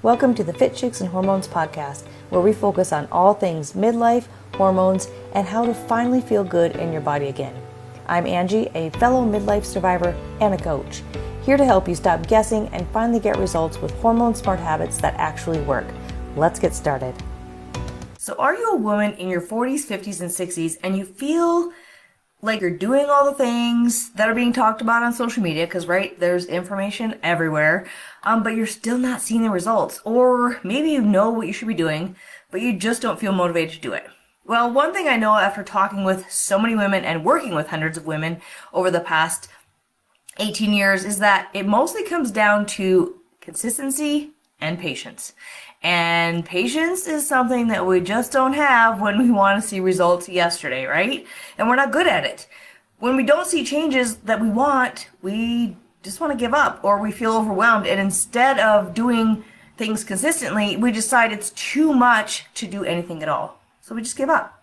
Welcome to the Fit Chicks and Hormones podcast, where we focus on all things midlife, hormones, and how to finally feel good in your body again. I'm Angie, a fellow midlife survivor and a coach, here to help you stop guessing and finally get results with hormone smart habits that actually work. Let's get started. So are you a woman in your 40s, 50s, and 60s and you feel like you're doing all the things that are being talked about on social media, because there's information everywhere, but you're still not seeing the results, or maybe you know what you should be doing, but you just don't feel motivated to do it? Well, one thing I know after talking with so many women and working with hundreds of women over the past 18 years is that it mostly comes down to consistency and patience. And patience is something that we just don't have when we want to see results yesterday, right? And we're not good at it. When we don't see changes that we want, we just want to give up, or we feel overwhelmed. And instead of doing things consistently, we decide it's too much to do anything at all. So we just give up.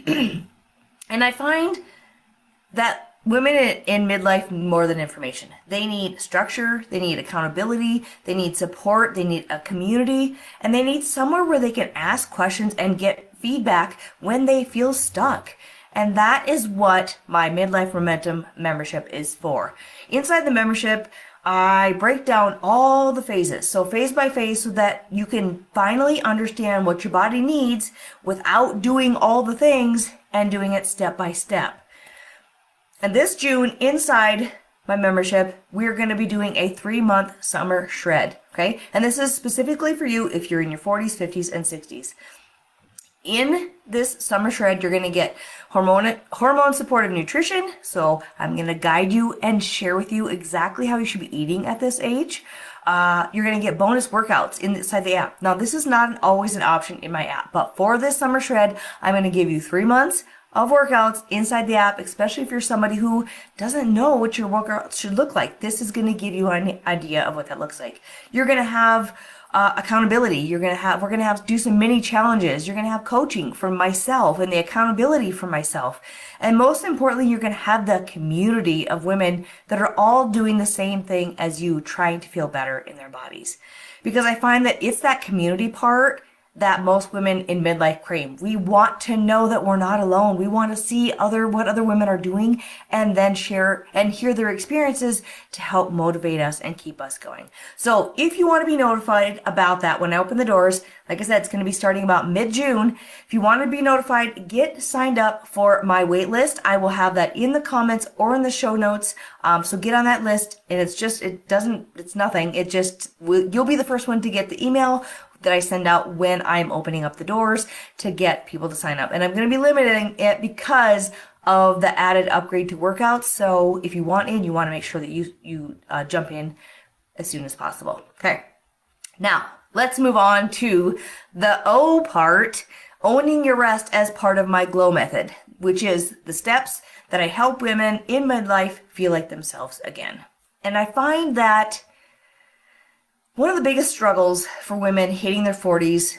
And I find that women in midlife need more than information. They need structure, they need accountability, they need support, they need a community, and they need somewhere where they can ask questions and get feedback when they feel stuck. And that is what my Midlife Momentum membership is for. Inside the membership, I break down all the phases, so phase by phase, so that you can finally understand what your body needs without doing all the things and doing it step by step. And this June, inside my membership, we're going to be doing a 3-month summer shred, okay? And this is specifically for you if you're in your 40s, 50s, and 60s. In this summer shred, you're going to get hormone-supported nutrition. So I'm going to guide you and share with you exactly how you should be eating at this age. You're going to get bonus workouts inside the app. Now, this is not always an option in my app, but for this summer shred, I'm going to give you 3 months of workouts inside the app, especially if you're somebody who doesn't know what your workout should look like. This is going to give you an idea of what that looks like. You're going to have accountability. We're going to have to do some mini challenges. You're going to have coaching from myself and the accountability from myself. And most importantly, you're going to have the community of women that are all doing the same thing as you, trying to feel better in their bodies. Because I find that it's that community part that most women in midlife crave. We want to know that we're not alone. We want to see what other women are doing and then share and hear their experiences to help motivate us and keep us going. So if you want to be notified about that when I open the doors, like I said, it's going to be starting about mid-June. If you want to be notified, get signed up for my wait list. I will have that in the comments or in the show notes. So get on that list, and it's nothing. You'll be the first one to get the email that I send out when I'm opening up the doors to get people to sign up. And I'm going to be limiting it because of the added upgrade to workouts. So if you want in, you want to make sure that you jump in as soon as possible. Okay. Now, let's move on to the O part, owning your rest as part of my GLOW method, which is the steps that I help women in midlife feel like themselves again. And I find that one of the biggest struggles for women hitting their 40s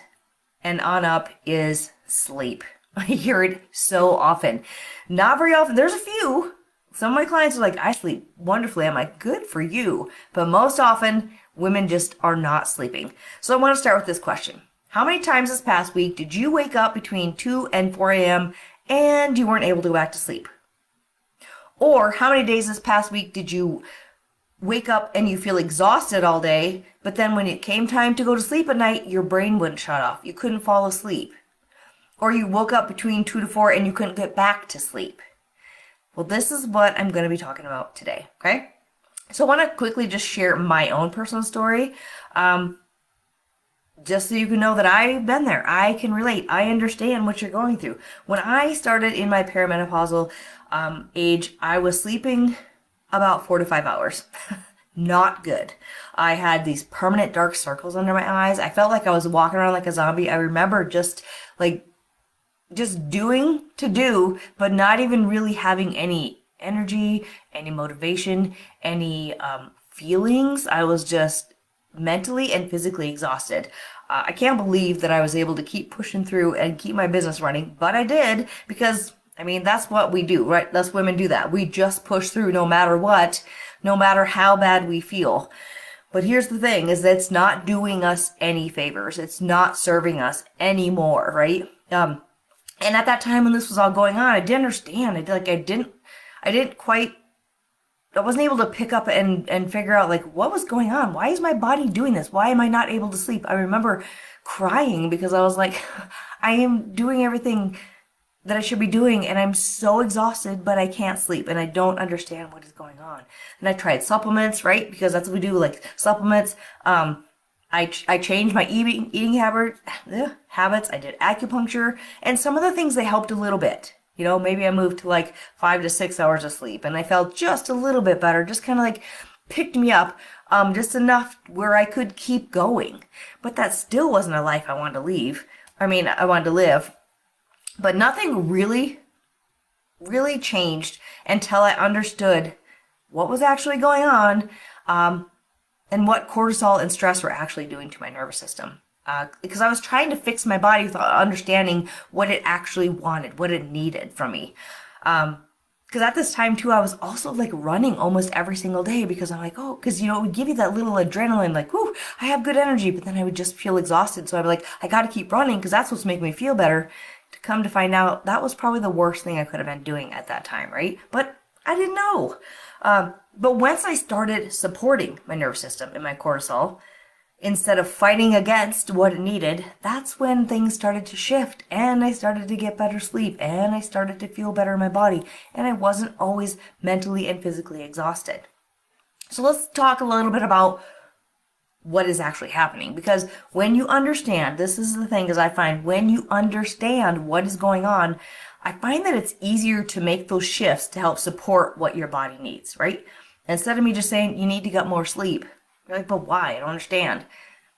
and on up is sleep. I hear it so often. Not very often. There's a few. Some of my clients are like, I sleep wonderfully. I'm like, good for you. But most often, women just are not sleeping. So I want to start with this question. How many times this past week did you wake up between 2 and 4 a.m. and you weren't able to go back to sleep? Or how many days this past week did you wake up and you feel exhausted all day, but then when it came time to go to sleep at night, your brain wouldn't shut off. You couldn't fall asleep. Or you woke up between 2 to 4 and you couldn't get back to sleep. Well, this is what I'm going to be talking about today, okay? So I want to quickly just share my own personal story, just so you can know that I've been there. I can relate. I understand what you're going through. When I started in my perimenopausal age, I was sleeping about 4 to 5 hours. Not good. I had these permanent dark circles under my eyes. I felt like I was walking around like a zombie. I remember just doing to do, but not even really having any energy, any motivation, any feelings. I was just mentally and physically exhausted. I can't believe that I was able to keep pushing through and keep my business running, but I did, because that's what we do, right? Us women do that. We just push through no matter what, no matter how bad we feel. But here's the thing, is that it's not doing us any favors. It's not serving us anymore, right? And at that time when this was all going on, I didn't understand. I wasn't able to pick up and figure out like what was going on. Why is my body doing this? Why am I not able to sleep? I remember crying because I was like, I am doing everything that I should be doing and I'm so exhausted, but I can't sleep and I don't understand what is going on. And I tried supplements, right? Because that's what we do, like supplements. I changed my eating habits. I did acupuncture and some of the things they helped a little bit. You know, maybe I moved to like 5 to 6 hours of sleep and I felt just a little bit better, just kind of like picked me up, just enough where I could keep going. But that still wasn't a life I wanted to live. But nothing really changed until I understood what was actually going on, and what cortisol and stress were actually doing to my nervous system. Because I was trying to fix my body without understanding what it actually wanted, what it needed from me. Because at this time too, I was also like running almost every single day because I'm like, because it would give you that little adrenaline, like, whoo, I have good energy, but then I would just feel exhausted. So I'd be like, I got to keep running because that's what's making me feel better. To come to find out, that was probably the worst thing I could have been doing at that time, right? But I didn't know. But once I started supporting my nervous system and my cortisol, instead of fighting against what it needed, that's when things started to shift and I started to get better sleep and I started to feel better in my body and I wasn't always mentally and physically exhausted. So let's talk a little bit about what is actually happening, because when you understand, this is the thing, is I find when you understand what is going on, I find that it's easier to make those shifts to help support what your body needs, right? Instead of me just saying you need to get more sleep, you're like, but why? I don't understand.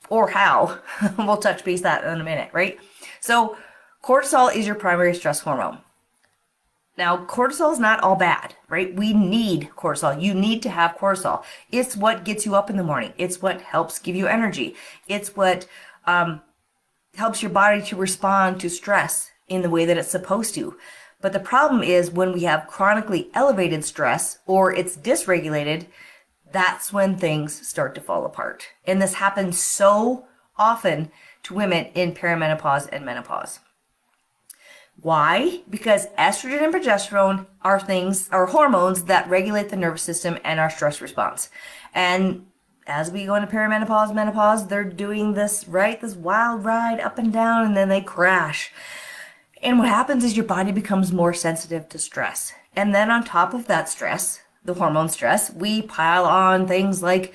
Or how. We'll touch base that in a minute, right? So cortisol is your primary stress hormone. Now, cortisol is not all bad, right? We need cortisol. You need to have cortisol. It's what gets you up in the morning. It's what helps give you energy. It's what helps your body to respond to stress in the way that it's supposed to. But the problem is when we have chronically elevated stress or it's dysregulated, that's when things start to fall apart. And this happens so often to women in perimenopause and menopause. Why? Because estrogen and progesterone are hormones that regulate the nervous system and our stress response. And as we go into perimenopause, menopause, they're doing this wild ride up and down, and then they crash. And what happens is your body becomes more sensitive to stress. And then on top of that stress, the hormone stress, we pile on things like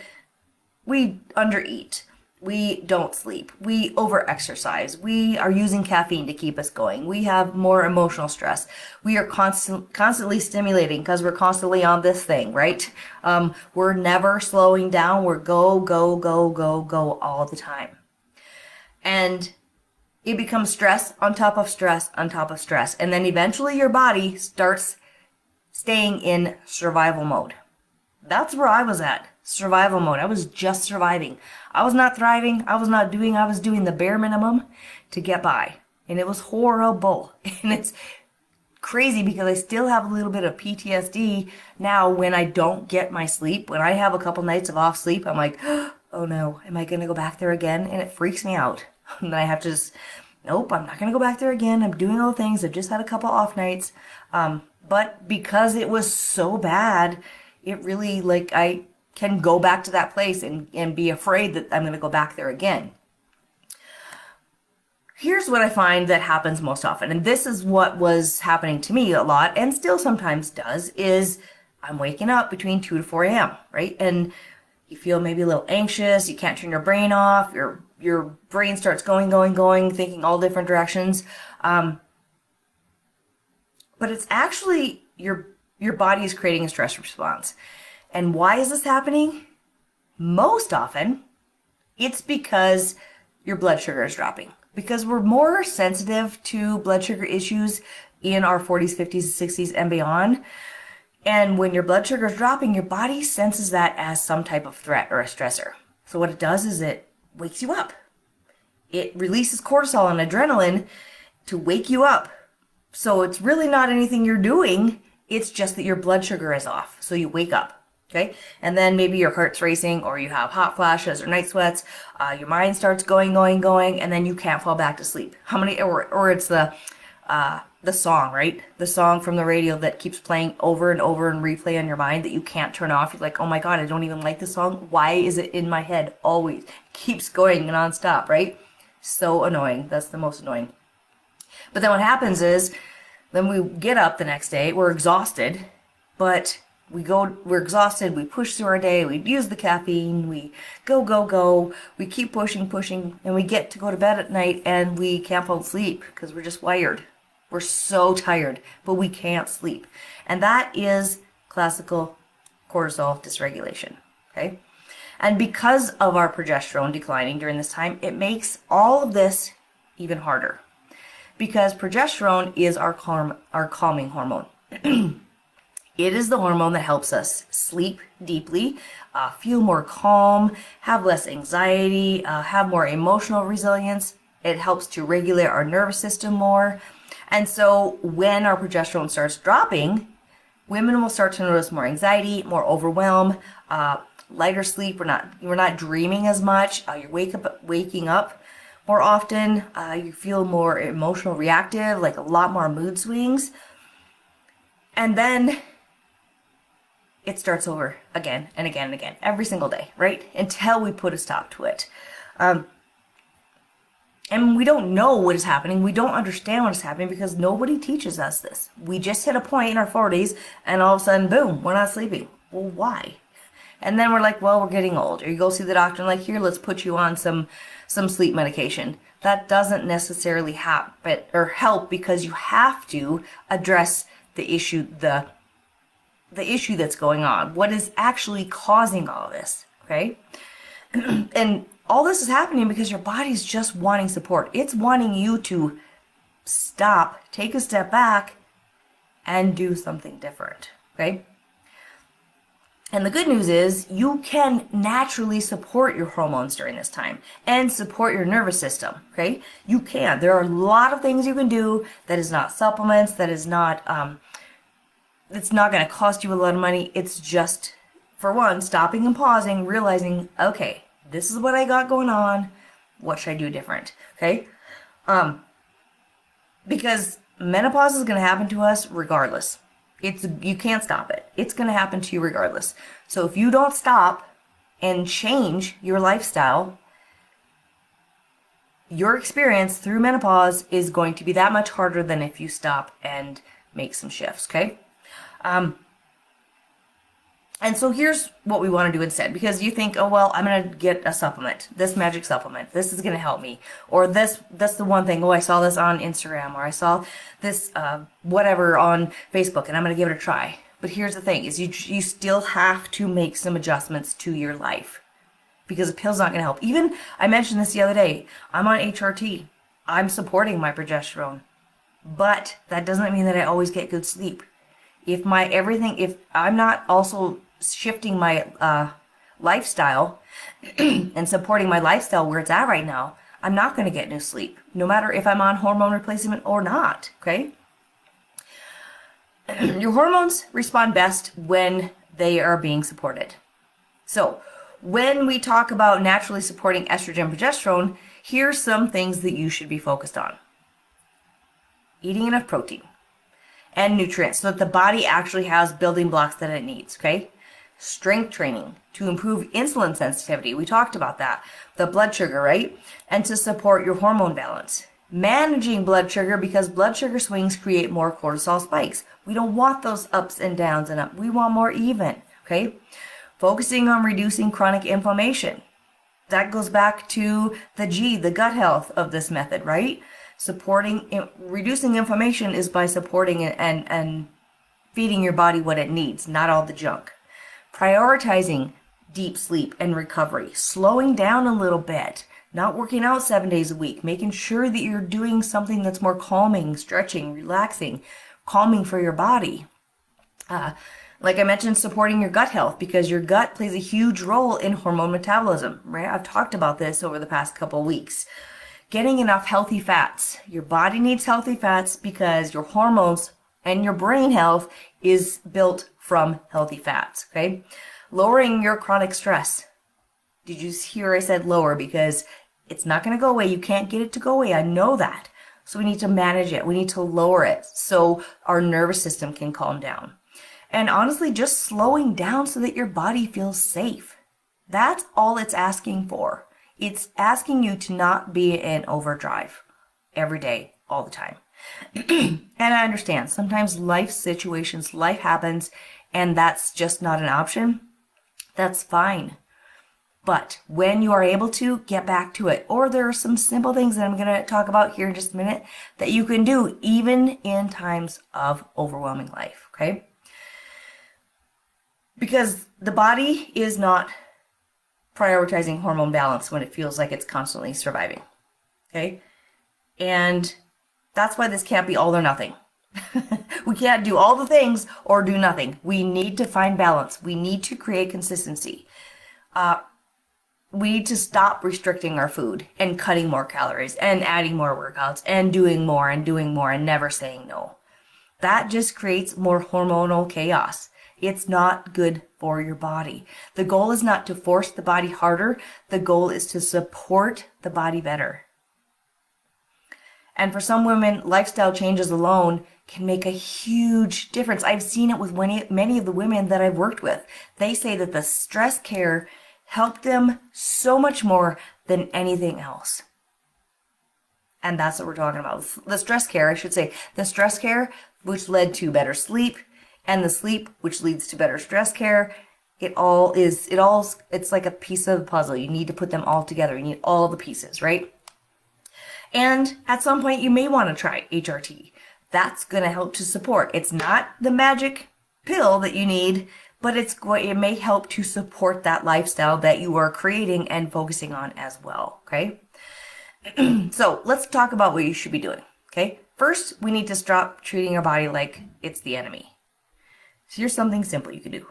we undereat. We don't sleep. We overexercise. We are using caffeine to keep us going. We have more emotional stress. We are constantly stimulating because we're constantly on this thing, right? We're never slowing down. We're go, go, go, go, go all the time. And it becomes stress on top of stress on top of stress. And then eventually your body starts staying in survival mode. That's where I was at. Survival mode. I was just surviving. I was not thriving. I was doing the bare minimum to get by. And it was horrible. And it's crazy because I still have a little bit of PTSD now when I don't get my sleep. When I have a couple nights of off sleep, I'm like, oh no, am I going to go back there again? And it freaks me out. And then I have to just, nope, I'm not going to go back there again. I'm doing all the things. I've just had a couple off nights. But because it was so bad, it really, I can go back to that place and be afraid that I'm going to go back there again. Here's what I find that happens most often, and this is what was happening to me a lot and still sometimes does, is I'm waking up between 2 to 4 a.m., right? And you feel maybe a little anxious, you can't turn your brain off, your brain starts going, thinking all different directions. But it's actually your body is creating a stress response. And why is this happening? Most often, it's because your blood sugar is dropping. Because we're more sensitive to blood sugar issues in our 40s, 50s, 60s, and beyond. And when your blood sugar is dropping, your body senses that as some type of threat or a stressor. So what it does is it wakes you up. It releases cortisol and adrenaline to wake you up. So it's really not anything you're doing. It's just that your blood sugar is off. So you wake up. Okay, and then maybe your heart's racing, or you have hot flashes or night sweats. Your mind starts going, and then you can't fall back to sleep. How many? Or it's the song, right? The song from the radio that keeps playing over and over and replay on your mind that you can't turn off. You're like, oh my god, I don't even like this song. Why is it in my head always? Keeps going nonstop, right? So annoying. That's the most annoying. But then what happens is, then we get up the next day, we're exhausted, but we're exhausted, we push through our day, we use the caffeine, we go, we keep pushing, and we get to go to bed at night and we can't fall asleep because we're just wired. We're so tired, but we can't sleep. And that is classical cortisol dysregulation, okay? And because of our progesterone declining during this time, it makes all of this even harder. Because progesterone is our calming hormone. It is the hormone that helps us sleep deeply, feel more calm, have less anxiety, have more emotional resilience. It helps to regulate our nervous system more. And so when our progesterone starts dropping, women will start to notice more anxiety, more overwhelm, lighter sleep. We're not dreaming as much. You're waking up more often. You feel more emotional reactive, like a lot more mood swings. And then it starts over again and again and again, every single day, right? Until we put a stop to it. And we don't know what is happening. We don't understand what is happening because nobody teaches us this. We just hit a point in our 40s and all of a sudden, boom, we're not sleeping. Well, why? And then we're like, well, we're getting old. Or you go see the doctor and like, here, let's put you on some sleep medication. That doesn't necessarily help because you have to address the issue, the issue that's going on. What is actually causing all of this, okay? And all this is happening because your body's just wanting support. It's wanting you to stop, take a step back, and do something different, okay? And the good news is you can naturally support your hormones during this time and support your nervous system, okay? You can. There are a lot of things you can do that is not supplements, that is not, it's not going to cost you a lot of money. It's just, for one, stopping and pausing, realizing, okay, this is what I got going on. What should I do different? Okay? Because menopause is going to happen to us regardless. You can't stop it. It's going to happen to you regardless. So if you don't stop and change your lifestyle, your experience through menopause is going to be that much harder than if you stop and make some shifts, okay? And so here's what we want to do instead, because you think, oh, well, I'm going to get a supplement, this magic supplement. This is going to help me. Or that's the one thing, oh, I saw this on Instagram, or I saw this whatever on Facebook, and I'm going to give it a try. But here's the thing, is you still have to make some adjustments to your life, because a pill's not going to help. Even, I mentioned this the other day, I'm on HRT. I'm supporting my progesterone. But that doesn't mean that I always get good sleep. If I'm not also shifting my lifestyle and supporting my lifestyle where it's at right now, I'm not going to get new sleep, no matter if I'm on hormone replacement or not, okay? Your hormones respond best when they are being supported. So when we talk about naturally supporting estrogen and progesterone, here's some things that you should be focused on. Eating enough protein and nutrients so that the body actually has building blocks that it needs, okay? Strength training to improve insulin sensitivity. We talked about that. The blood sugar, right? And to support your hormone balance. Managing blood sugar, because blood sugar swings create more cortisol spikes. We don't want those ups and downs and up. We want more even, okay? Focusing on reducing chronic inflammation. That goes back to the gut health of this method, right? Reducing inflammation is by supporting it and feeding your body what it needs, not all the junk. Prioritizing deep sleep and recovery, slowing down a little bit, not working out 7 days a week, making sure that you're doing something that's more calming, stretching, relaxing, calming for your body. Like I mentioned, supporting your gut health, because your gut plays a huge role in hormone metabolism, right? I've talked about this over the past couple of weeks. Getting enough healthy fats. Your body needs healthy fats because your hormones and your brain health is built from healthy fats, okay? Lowering your chronic stress. Did you hear I said lower? Because it's not going to go away. You can't get it to go away. I know that. So we need to manage it. We need to lower it so our nervous system can calm down. And honestly, just slowing down so that your body feels safe. That's all it's asking for. It's asking you to not be in overdrive every day, all the time. And I understand sometimes life situations, life happens, and that's just not an option. That's fine. But when you are able to, get back to it. Or there are some simple things that I'm going to talk about here in just a minute that you can do even in times of overwhelming life, okay? Because the body is not prioritizing hormone balance when it feels like it's constantly surviving, okay? And that's why this can't be all or nothing. We can't do all the things or do nothing. We need to find balance. We need to create consistency. We need to stop restricting our food and cutting more calories and adding more workouts and doing more and never saying no. That just creates more hormonal chaos. It's not good for your body. The goal is not to force the body harder. The goal is to support the body better. And for some women, lifestyle changes alone can make a huge difference. I've seen it with many of the women that I've worked with. They say that the stress care helped them so much more than anything else. And that's what we're talking about. The stress care, I should say, the stress care, which led to better sleep, and the sleep, which leads to better stress care. It's like a piece of the puzzle. You need to put them all together. You need all the pieces, right? And at some point, you may want to try HRT. That's going to help to support. It's not the magic pill that you need, but it may help to support that lifestyle that you are creating and focusing on as well, okay? So let's talk about what you should be doing, okay? First, we need to stop treating our body like it's the enemy. So here's something simple you can do.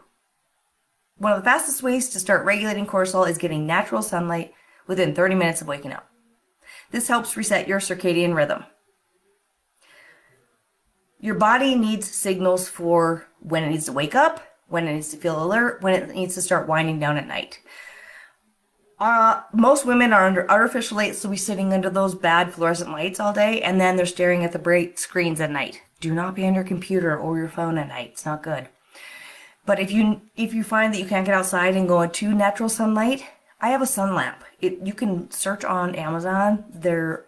One of the fastest ways to start regulating cortisol is getting natural sunlight within 30 minutes of waking up. This helps reset your circadian rhythm. Your body needs signals for when it needs to wake up, when it needs to feel alert, when it needs to start winding down at night. Most women are under artificial light, so we're sitting under those bad fluorescent lights all day, and then they're staring at the bright screens at night. Do not be on your computer or your phone at night. It's not good. But if you find that you can't get outside and go into natural sunlight, I have a sun lamp. You can search on Amazon. They're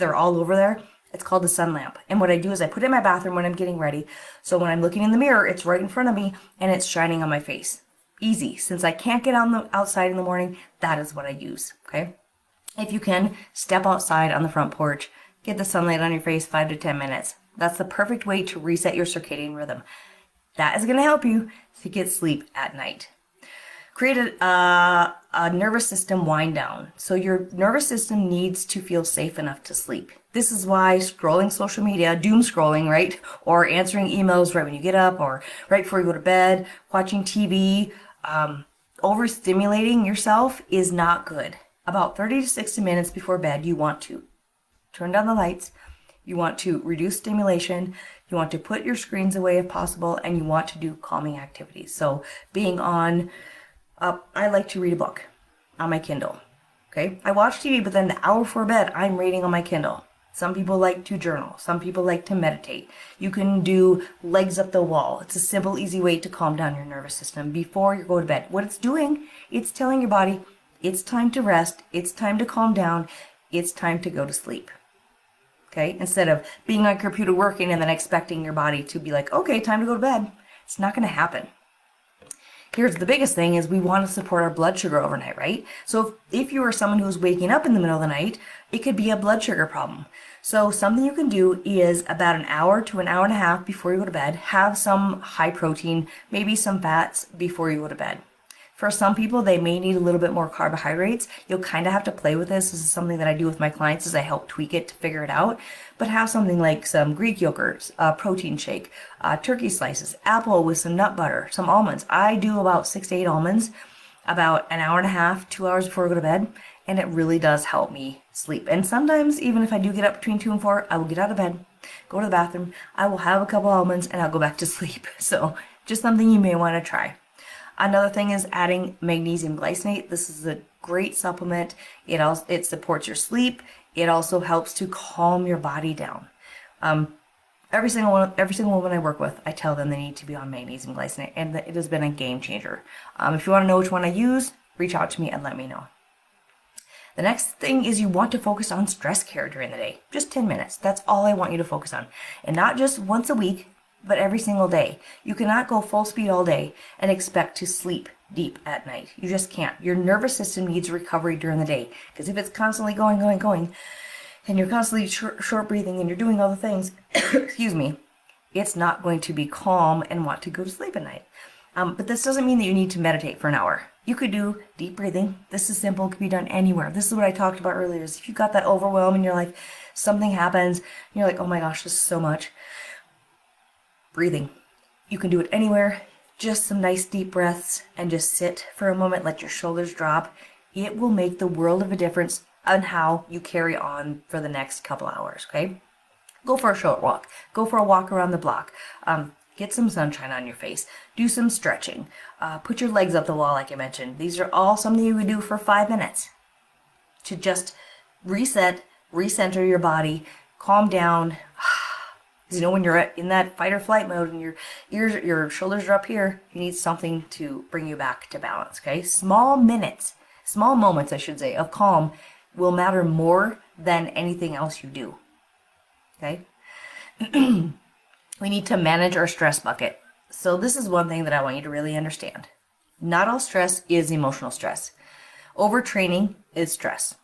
all over there. It's called the sun lamp. And what I do is I put it in my bathroom when I'm getting ready. So when I'm looking in the mirror, it's right in front of me and it's shining on my face. Easy. Since I can't get outside in the morning, that is what I use. Okay. If you can, step outside on the front porch, get the sunlight on your face 5 to 10 minutes. That's the perfect way to reset your circadian rhythm. That is going to help you to get sleep at night. Create a nervous system wind down. So your nervous system needs to feel safe enough to sleep. This is why scrolling social media, doom scrolling, right? Or answering emails right when you get up or right before you go to bed, watching TV, overstimulating yourself is not good. About 30 to 60 minutes before bed, you want to turn down the lights. You want to reduce stimulation. You want to put your screens away if possible, and you want to do calming activities. So being on, I like to read a book on my Kindle. Okay. I watch TV, but then the hour before bed, I'm reading on my Kindle. Some people like to journal. Some people like to meditate. You can do legs up the wall. It's a simple, easy way to calm down your nervous system before you go to bed. What it's doing, it's telling your body, it's time to rest. It's time to calm down. It's time to go to sleep. Okay, instead of being on your computer working and then expecting your body to be like, okay, time to go to bed. It's not going to happen. Here's the biggest thing is we want to support our blood sugar overnight, right? So if you are someone who's waking up in the middle of the night, it could be a blood sugar problem. So something you can do is about an hour to an hour and a half before you go to bed, have some high protein, maybe some fats before you go to bed. For some people, they may need a little bit more carbohydrates. You'll kind of have to play with this. This is something that I do with my clients is I help tweak it to figure it out. But have something like some Greek yogurt, a protein shake, turkey slices, apple with some nut butter, some almonds. I do about 6 to 8 almonds about an hour and a half, 2 hours before I go to bed. And it really does help me sleep. And sometimes, even if I do get up between 2 and 4, I will get out of bed, go to the bathroom. I will have a couple almonds and I'll go back to sleep. So just something you may want to try. Another thing is adding magnesium glycinate. This is a great supplement. It supports your sleep. It also helps to calm your body down. Every single woman I work with, I tell them they need to be on magnesium glycinate, and it has been a game changer. If you want to know which one I use, reach out to me and let me know. The next thing is you want to focus on stress care during the day. Just 10 minutes. That's all I want you to focus on. And not just once a week, but every single day. You cannot go full speed all day and expect to sleep deep at night. You just can't. Your nervous system needs recovery during the day. Because if it's constantly going, and you're constantly short breathing and you're doing all the things, excuse me, it's not going to be calm and want to go to sleep at night. But this doesn't mean that you need to meditate for an hour. You could do deep breathing. This is simple. It can be done anywhere. This is what I talked about earlier. Is if you got that overwhelm in your life, something happens, and you're like, oh my gosh, this is so much. Breathing. You can do it anywhere. Just some nice deep breaths and just sit for a moment. Let your shoulders drop. It will make the world of a difference on how you carry on for the next couple hours, okay? Go for a short walk. Go for a walk around the block. Get some sunshine on your face. Do some stretching. Put your legs up the wall like I mentioned. These are all something you would do for 5 minutes to just reset, recenter your body, calm down. Because when you're in that fight or flight mode and your shoulders are up here, you need something to bring you back to balance, okay? Small moments, I should say, of calm will matter more than anything else you do, okay? We need to manage our stress bucket. So this is one thing that I want you to really understand. Not all stress is emotional stress. Overtraining is stress.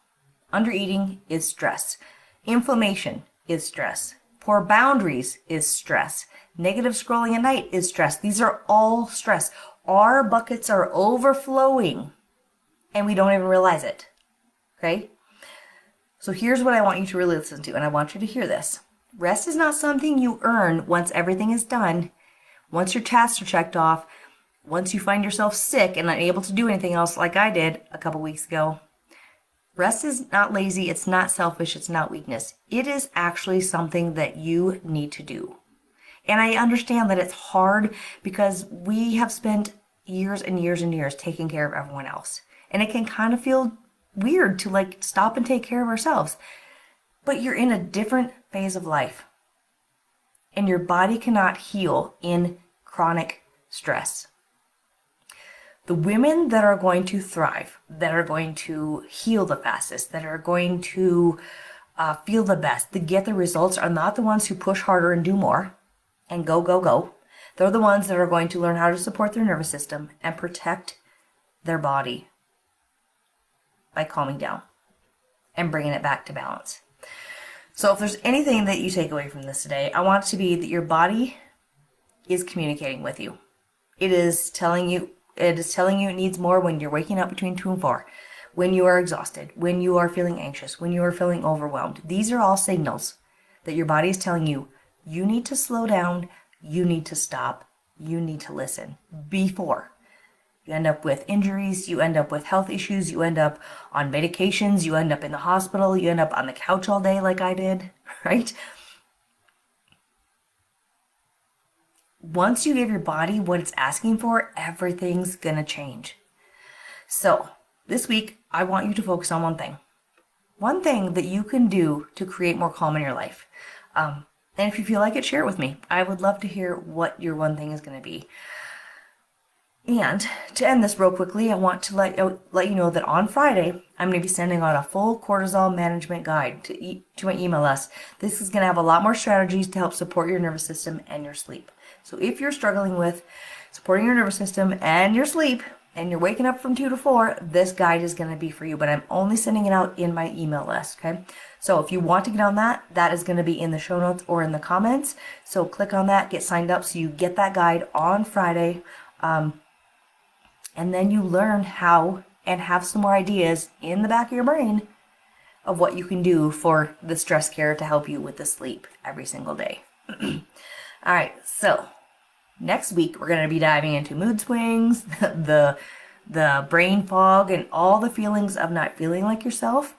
Undereating is stress. Inflammation is stress. Poor boundaries is stress. Negative scrolling at night is stress. These are all stress. Our buckets are overflowing and we don't even realize it. Okay? So here's what I want you to really listen to, and I want you to hear this. Rest is not something you earn once everything is done, once your tasks are checked off, once you find yourself sick and unable to do anything else like I did a couple weeks ago. Rest is not lazy, it's not selfish, it's not weakness. It is actually something that you need to do. And I understand that it's hard because we have spent years and years and years taking care of everyone else. And it can kind of feel weird to stop and take care of ourselves. But you're in a different phase of life. And your body cannot heal in chronic stress. The women that are going to thrive, that are going to heal the fastest, that are going to feel the best, that get the results are not the ones who push harder and do more and go. They're the ones that are going to learn how to support their nervous system and protect their body by calming down and bringing it back to balance. So if there's anything that you take away from this today, I want it to be that your body is communicating with you. It is telling you it needs more when you're waking up between 2 and 4, when you are exhausted, when you are feeling anxious, when you are feeling overwhelmed. These are all signals that your body is telling you, you need to slow down, you need to stop, you need to listen before you end up with injuries, you end up with health issues, you end up on medications, you end up in the hospital, you end up on the couch all day like I did, right? Once you give your body what it's asking for, everything's gonna change. So this week, I want you to focus on one thing. One thing that you can do to create more calm in your life. And if you feel like it, share it with me. I would love to hear what your one thing is gonna be. And to end this real quickly, I want to let you know that on Friday, I'm going to be sending out a full cortisol management guide to my email list. This is going to have a lot more strategies to help support your nervous system and your sleep. So if you're struggling with supporting your nervous system and your sleep, and you're waking up from 2 to 4, this guide is going to be for you. But I'm only sending it out in my email list, okay? So if you want to get on that, that is going to be in the show notes or in the comments. So click on that, get signed up so you get that guide on Friday. And then you learn how and have some more ideas in the back of your brain of what you can do for the stress care to help you with the sleep every single day. All right, so next week we're going to be diving into mood swings, the brain fog, and all the feelings of not feeling like yourself,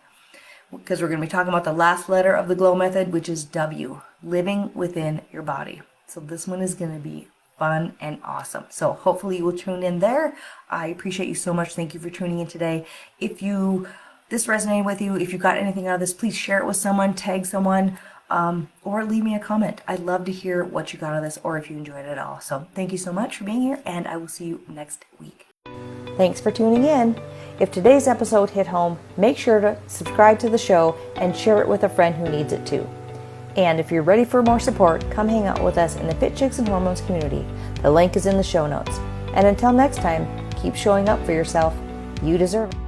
because we're going to be talking about the last letter of the GLOW method, which is W, living within your body. So this one is going to be fun and awesome. So hopefully you will tune in there. I appreciate you so much. Thank you for tuning in today. If this resonated with you, if you got anything out of this, please share it with someone, tag someone, or leave me a comment. I'd love to hear what you got out of this or if you enjoyed it at all. So thank you so much for being here, and I will see you next week. Thanks for tuning in. If today's episode hit home, make sure to subscribe to the show and share it with a friend who needs it too. And if you're ready for more support, come hang out with us in the Fit Chicks and Hormones community. The link is in the show notes. And until next time, keep showing up for yourself. You deserve it.